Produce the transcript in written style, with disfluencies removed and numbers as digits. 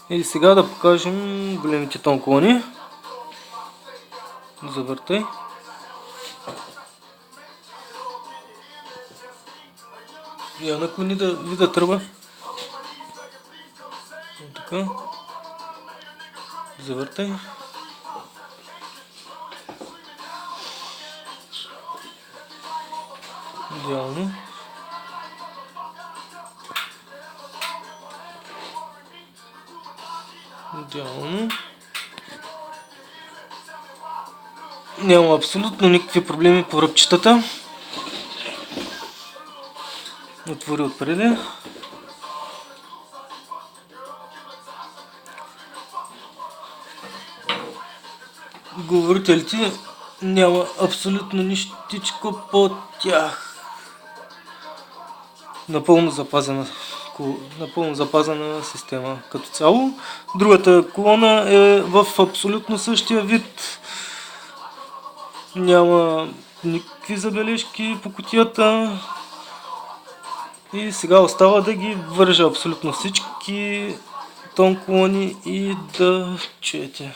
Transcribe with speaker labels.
Speaker 1: И сега да покажем големите тонколони. Завъртай. Я наклони да видя тръба. Така. Завъртай. Идеално. Идеално. Няма абсолютно никакви проблеми по ръбчетата. Отвори отпреди. Говорителите няма абсолютно нищичко по тях. Напълно запазена система като цяло. Другата колона е в абсолютно същия вид. Няма никакви забележки по кутията. И сега остава да ги вържа абсолютно всички тонколони и да чуете.